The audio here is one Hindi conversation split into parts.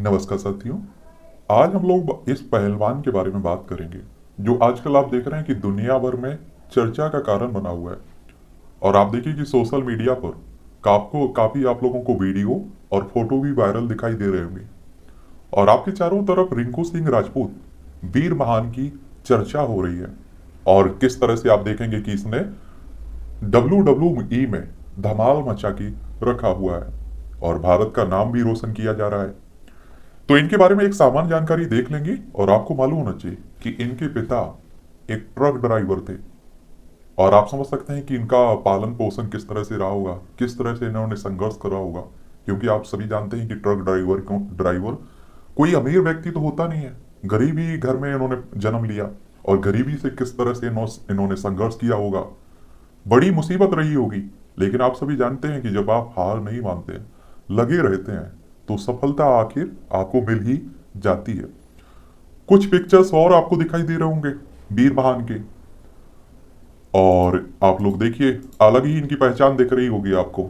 नमस्कार साथियों। आज हम लोग इस पहलवान के बारे में बात करेंगे जो आजकल आप देख रहे हैं कि दुनिया भर में चर्चा का कारण बना हुआ है। और आप देखिए कि सोशल मीडिया पर काफी आप लोगों को वीडियो और फोटो भी वायरल दिखाई दे रहे होंगे। और आपके चारों तरफ रिंकू सिंह राजपूत वीर महान की चर्चा हो रही है। और किस तरह से आप देखेंगे कि इसने WWE में धमाल मचा के रखा हुआ है और भारत का नाम भी रोशन किया जा रहा है। तो इनके बारे में एक सामान्य जानकारी देख लेंगे और आपको मालूम होना चाहिए कि इनके पिता एक ट्रक ड्राइवर थे। और आप समझ सकते हैं कि इनका पालन पोषण किस तरह से रहा होगा, किस तरह से इन्होंने संघर्ष करा होगा। क्योंकि आप सभी जानते हैं कि ट्रक ड्राइवर कोई अमीर व्यक्ति तो होता नहीं है, गरीबी घर में इन्होंने जन्म लिया और गरीबी से किस तरह से इन्होंने संघर्ष किया होगा। बड़ी मुसीबत रही होगी। लेकिन आप सभी जानते हैं कि जब आप हार नहीं मानते, लगे रहते हैं, तो सफलता आखिर आपको मिल ही जाती है। कुछ पिक्चर्स और आपको दिखाई दे रहे होंगे वीर महान के। और आप लोग देखिए, अलग ही इनकी पहचान दिख रही होगी आपको।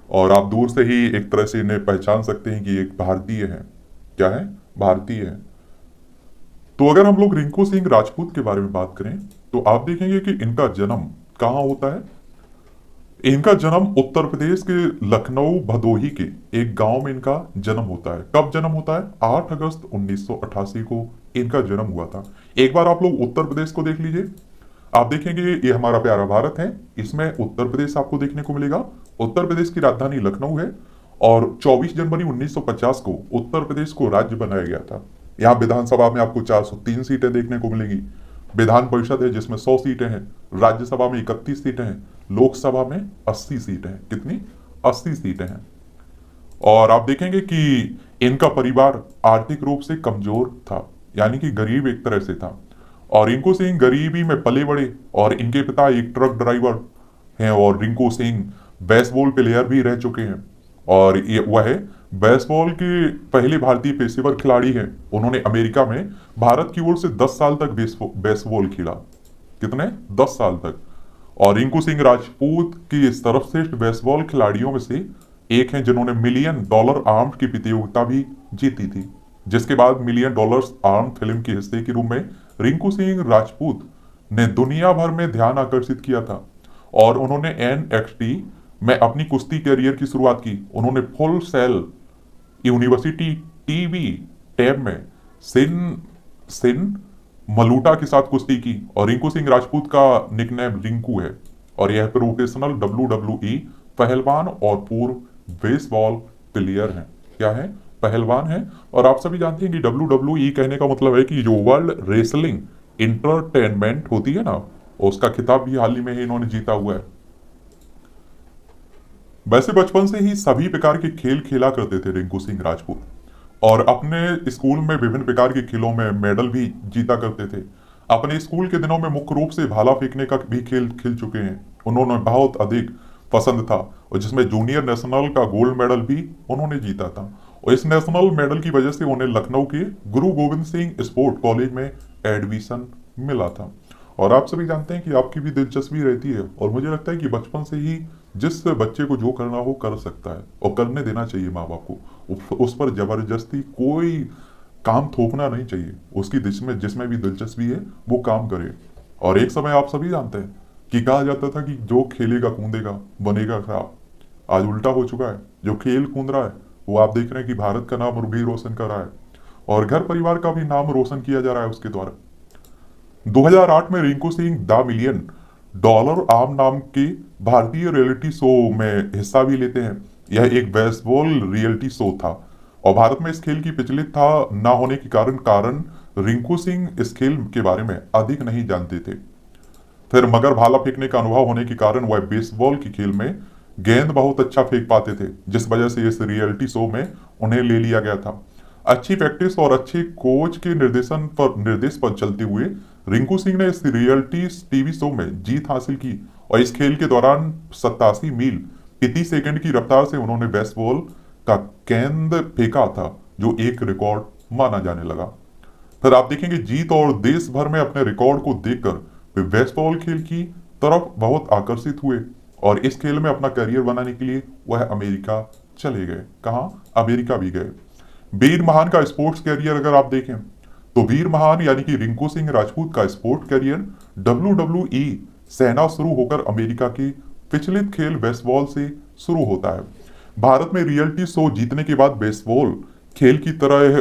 और आप दूर से ही एक तरह से इन्हें पहचान सकते हैं कि एक भारतीय है। क्या है? भारतीय है। तो अगर हम लोग रिंकू सिंह राजपूत के बारे में बात करें तो आप देखेंगे कि इनका जन्म कहाँ होता है। इनका जन्म उत्तर प्रदेश के लखनऊ भदोही के एक गांव में इनका जन्म होता है। कब जन्म होता है? 8 अगस्त 1988 को इनका जन्म हुआ था। एक बार आप लोग उत्तर प्रदेश को देख लीजिए। आप देखेंगे ये हमारा प्यारा भारत है, इसमें उत्तर प्रदेश आपको देखने को मिलेगा। उत्तर प्रदेश की राजधानी लखनऊ है और 24 जनवरी 1950 को उत्तर प्रदेश को राज्य बनाया गया था। यहाँ विधानसभा में आपको 403 सीटें देखने को मिलेगी। विधान परिषद है जिसमें 100 सीटें हैं। राज्यसभा में 31 सीटें हैं। लोकसभा में 80 सीटें हैं। कितनी? 80 सीटें हैं। और आप देखेंगे कि इनका परिवार आर्थिक रूप से कमजोर था, यानी कि गरीब एक तरह से था। और रिंकू सिंह गरीबी में पले बड़े और इनके पिता एक ट्रक ड्राइवर हैं। और रिंकू सिंह बेसबॉल प्लेयर भी रह चुके हैं। और ये वह बेसबॉल के पहले भारतीय पेशेवर खिलाड़ी हैं। उन्होंने अमेरिका में भारत की ओर से 10 साल तक बेसबॉल खेला। कितने? 10 साल तक। और रिंकू सिंह राजपूत की सर्वश्रेष्ठ बेसबॉल खिलाड़ियों में से एक हैं जिन्होंने मिलियन डॉलर आर्म्स की प्रतियोगिता भी जीती थी। जिसके बाद मिलियन डॉलर्स आर्म फिल्म के हिस्से के रूप में रिंकू सिंह राजपूत ने दुनिया भर में ध्यान आकर्षित किया था। और उन्होंने NXT में अपनी कुश्ती करियर की शुरुआत की। उन्होंने Full Sail University TV tab में सिन सिन मलूटा के साथ कुश्ती की। और रिंकू सिंह राजपूत का निकनेम रिंकू है। और यह प्रोफेशनल WWE पहलवान और पूर्व बेसबॉल प्लेयर हैं। क्या है? पहलवान है। और आप सभी जानते हैं कि WWE कहने का मतलब है कि जो वर्ल्ड रेसलिंग इंटरटेनमेंट होती है ना, उसका खिताब भी हाल ही में इन्होंने जीता हुआ है। वैसे बचपन से ही सभी प्रकार के खेल खेला करते थे रिंकू सिंह राजपूत। और अपने स्कूल में विभिन्न प्रकार के खेलों में मेडल भी जीता करते थे। अपने स्कूल के दिनों में मुख्य रूप से भाला फेंकने का भी खेल खेल चुके हैं। उन्होंने बहुत अधिक पसंद था और जिसमें जूनियर नेशनल का गोल्ड मेडल भी उन्होंने जीता था। और इस नेशनल मेडल की वजह से उन्हें लखनऊ के गुरु गोविंद सिंह स्पोर्ट कॉलेज में एडमिशन मिला था। और आप सभी जानते हैं कि आपकी भी दिलचस्पी रहती है और मुझे लगता है कि बचपन से ही जिस बच्चे को जो करना हो कर सकता है और करने देना चाहिए माँ बाप को। उस पर जबरदस्ती कोई काम थोपना नहीं चाहिए। उसकी जिसमें भी दिलचस्पी है वो काम करे। और एक समय आप सभी जानते हैं कि कहा जाता था कि जो खेलेगा कूदेगा बनेगा खराब। आज उल्टा हो चुका है। जो खेल कूद रहा है वो आप देख रहे हैं कि भारत का नाम भी रोशन कर रहा है और घर परिवार का भी नाम रोशन किया जा रहा है उसके द्वारा। 2008 में Rinku Singh the million dollar arm नाम के भारतीय रियलिटी शो में हिस्सा भी लेते हैं। यह एक बेसबॉल रियलिटी शो था और भारत में इस खेल की प्रचलित न होने के कारण रिंकू सिंह इस खेल के बारे में अधिक नहीं जानते थे। फिर मगर भाला फेंकने का अनुभव होने के कारण वह बेसबॉल के खेल में गेंद बहुत अच्छा फेंक पाते थे, जिस वजह से इस रियलिटी शो में उन्हें ले लिया गया था। अच्छी प्रैक्टिस और अच्छे कोच के निर्देश पर चलते हुए रिंकू सिंह ने इस रियलिटी टीवी शो में जीत हासिल की। और इस खेल के दौरान 87 मील प्रति सेकंड की रफ्तार से उन्होंने बेसबॉल का गेंद फेंका था, जो एक रिकॉर्ड माना जाने लगा। फिर आप देखेंगे जीत और देश भर में अपने रिकॉर्ड को देखकर वे बेसबॉल खेल की तरफ बहुत आकर्षित हुए और इस खेल में अपना करियर बनाने के लिए वह अमेरिका चले गए। कहाँ? अमेरिका भी गए। वीर महान का स्पोर्ट्स कैरियर अगर आप देखें तो वीर महान यानी कि रिंकू सिंह राजपूत का स्पोर्ट कैरियर WWE सेना शुरू होकर अमेरिका के विचलित खेल बेसबॉल से शुरू होता है। भारत में रियलिटी शो जीतने के बाद बेसबॉल खेल की तरह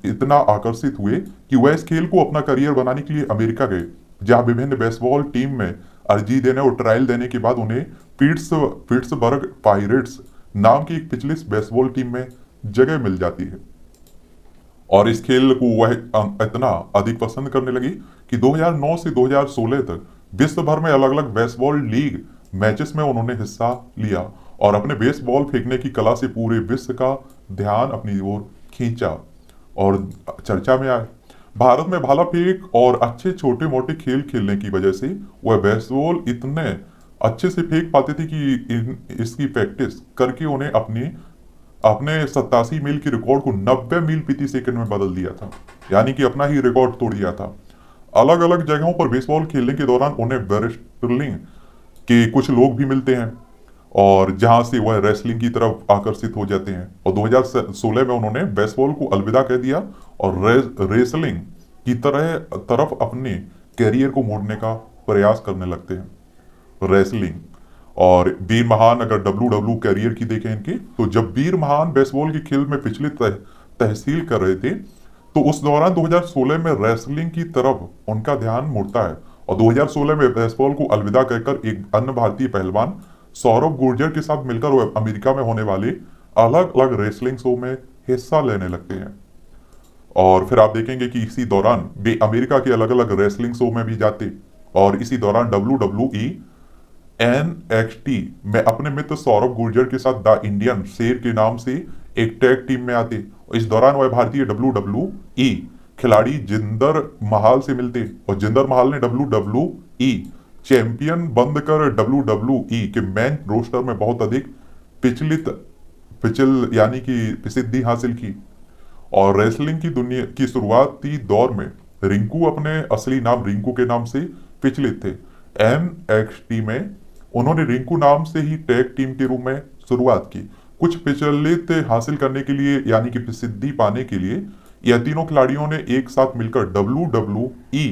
इतना आकर्षित हुए कि वह इस खेल को अपना करियर बनाने के लिए अमेरिका गए, जहां विभिन्न बेसबॉल टीम में अर्जी देने और ट्रायल देने के बाद उन्हें पिट्सबर्ग पायरेट्स नाम की एक पिछली बेसबॉल टीम में जगह मिल जाती है और इस खेल को वह इतना अधिक पसंद करने लगी कि 2009 से 2016 तक विश्व भर में अलग अलग बेसबॉल लीग मैचेस में उन्होंने हिस्सा लिया और अपने बेसबॉल फेंकने की कला से पूरे विश्व का ध्यान अपनी ओर खींचा और चर्चा में आए। भारत में भाला फेंक और अच्छे छोटे मोटे खेल खेलने की वजह से वह बेसबॉल इतने अच्छे से फेंक पाते थे कि इसकी प्रैक्टिस करके उन्हें अपने 87 मील की रिकॉर्ड को 90 मील प्रति सेकंड में बदल दिया था, यानी कि अपना ही रिकॉर्ड तोड़ दिया था। अलग अलग जगहों पर बेसबॉल खेलने के दौरान उन्हें रेसलिंग के कुछ लोग भी मिलते हैं और जहां से वह रेसलिंग की तरफ आकर्षित हो जाते हैं और 2016 में उन्होंने बेसबॉल को अलविदा कह दिया और रेसलिंग की तरफ अपने कैरियर को मोड़ने का प्रयास करने लगते हैं। रेसलिंग और वीर महान अगर WWE कैरियर की देखें इनके, तो जब वीर महान बेसबॉल के खेल में पिछले तहसील कर रहे थे तो उस दौरान 2016 में रेसलिंग की तरफ उनका ध्यान मुड़ता है और 2016 में बेसबॉल को अलविदा कहकर एक अन्य भारतीय पहलवान सौरभ गुर्जर के साथ मिलकर वो अमेरिका में होने वाले अलग अलग रेसलिंग शो में हिस्सा लेने लगते हैं। और फिर आप देखेंगे कि इसी दौरान वे अमेरिका के अलग अलग रेसलिंग शो में भी जाते और इसी दौरान WWE NXT में अपने मित्र सौरभ गुर्जर के साथ द इंडियन शेर के नाम से एक टैग टीम में आते। इस दौरान वह भारतीय WWE खिलाड़ी जिंदर महाल से मिलते और जिंदर महाल ने WWE चैंपियन बंद कर WWE के मेन रोस्टर में बहुत अधिक यानी कि प्रसिद्धि हासिल की। और रेसलिंग की दुनिया की शुरुआती दौर में रिंकू अपने असली नाम रिंकू के नाम से प्रचलित थे। NXT में उन्होंने रिंकू नाम से ही टैग टीम के रूप में शुरुआत की। कुछ प्रचलित हासिल करने के लिए यानी कि प्रसिद्धि पाने के लिए यह तीनों खिलाड़ियों ने एक साथ मिलकर WWE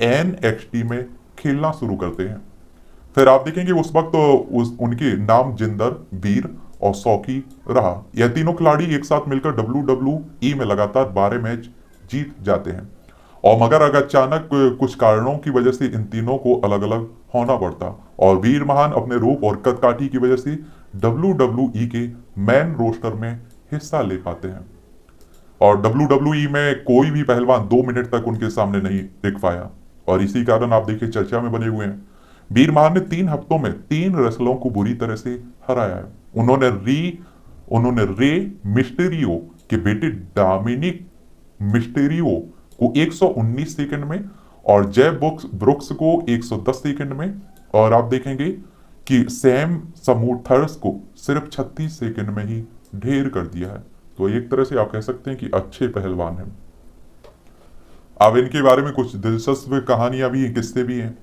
NXT में खेलना शुरू करते हैं। फिर आप देखेंगे उस वक्त उनके नाम जिंदर, वीर और सौकी रहा। यह तीनों खिलाड़ी एक साथ मिलकर WWE में लगातार 12 मैच जीत जाते हैं और मगर अगर अचानक कुछ कारणों की वजह से इन तीनों को अलग अलग होना पड़ता और वीर महान अपने रूप और कदकाठी की वजह से WWE के मेन रोस्टर में हिस्सा ले पाते हैं और WWE में कोई भी पहलवान 2 मिनट तक उनके सामने नहीं टिक पाया और इसी कारण आप देखिए चर्चा में बने हुए हैं। वीर महान ने 3 हफ्तों में 3 रेसलरों को बुरी तरह से हराया है। उन्होंने रे मिस्टेरियो के बेटे डोमिनिक मिस्टेरियो को 119 सेकंड में और जय ब्रुक्स को 110 सेकंड में और आप देखेंगे कि सैम समूथर्स को सिर्फ 36 सेकंड में ही ढेर कर दिया है। तो एक तरह से आप कह सकते हैं कि अच्छे पहलवान हैं। अब इनके बारे में कुछ दिलचस्प कहानियां भी हैं, किस्से भी हैं।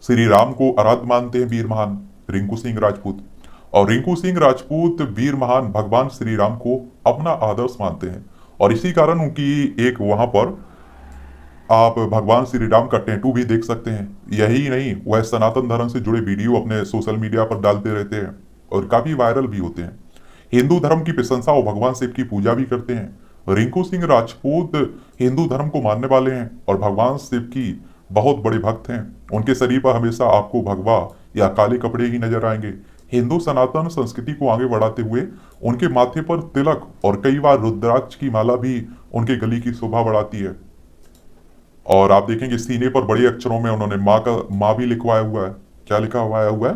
श्री राम को आराध्य मानते हैं वीर महान रिंकू सिंह राजपूत और रिंकू सिंह राजपूत वीर महान भगवान श्री राम को अपना आदर्श मानते हैं और इसी कारण उनकी एक वहां पर आप भगवान श्री राम का टैटू भी देख सकते हैं। यही नहीं, वह सनातन धर्म से जुड़े वीडियो अपने सोशल मीडिया पर डालते रहते हैं और काफी वायरल भी होते हैं। हिंदू धर्म की प्रशंसा और भगवान शिव की पूजा भी करते हैं। रिंकू सिंह राजपूत हिंदू धर्म को मानने वाले हैं और भगवान शिव की बहुत बड़े भक्त हैं। उनके शरीर पर हमेशा आपको भगवा या काले कपड़े ही नजर आएंगे। हिंदू सनातन संस्कृति को आगे बढ़ाते हुए उनके माथे पर तिलक और कई बार रुद्राक्ष की माला भी उनके गले की शोभा बढ़ाती है। और आप देखेंगे सीने पर बड़े अक्षरों में उन्होंने माँ भी लिखवाया हुआ है। क्या लिखा हुआ है?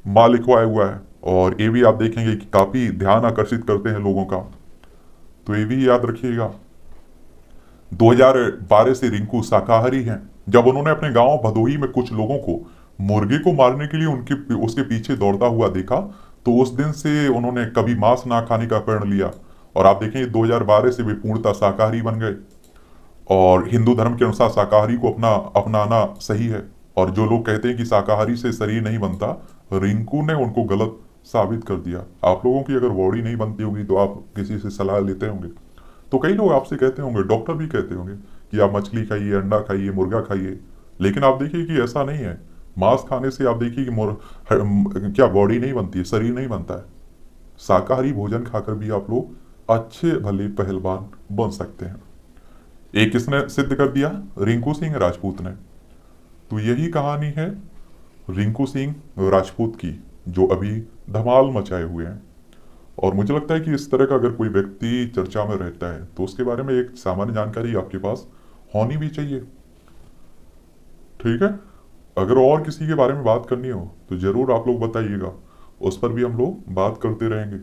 माँ लिखवाया हुआ है। और ये भी आप देखेंगे कि काफी ध्यान आकर्षित करते हैं लोगों का, तो ये भी याद रखिएगा। 2012 से रिंकू शाकाहारी हैं। जब उन्होंने अपने गांव भदोही में कुछ लोगों को मुर्गे को मारने के लिए उसके पीछे दौड़ता हुआ देखा तो उस दिन से उन्होंने कभी मांस ना खाने का प्रण लिया और आप देखेंगे 2012 से वे पूर्णतः शाकाहारी बन गए। और हिंदू धर्म के अनुसार शाकाहारी को अपनाना सही है और जो लोग कहते हैं कि शाकाहारी से शरीर नहीं बनता, रिंकू ने उनको गलत साबित कर दिया। आप लोगों की अगर बॉडी नहीं बनती होगी तो आप किसी से सलाह लेते होंगे। तो कई लोग आपसे कहते होंगे, डॉक्टर भी कहते होंगे कि आप मछली खाइए, अंडा खाइए, मुर्गा खाइए। लेकिन आप देखिए कि ऐसा नहीं है। मांस खाने से आप देखिए कि क्या बॉडी नहीं बनती है, शरीर नहीं बनता है। शाकाहारी भोजन खाकर भी आप लोग अच्छे भले पहलवान बन सकते हैं। एक किसने सिद्ध कर दिया? रिंकू सिंह राजपूत ने। तो यही कहानी है रिंकू सिंह राजपूत की, जो अभी धमाल मचाए हुए हैं। और मुझे लगता है कि इस तरह का अगर कोई व्यक्ति चर्चा में रहता है तो उसके बारे में एक सामान्य जानकारी आपके पास होनी भी चाहिए। ठीक है। अगर और किसी के बारे में बात करनी हो तो जरूर आप लोग बताइएगा, उस पर भी हम लोग बात करते रहेंगे।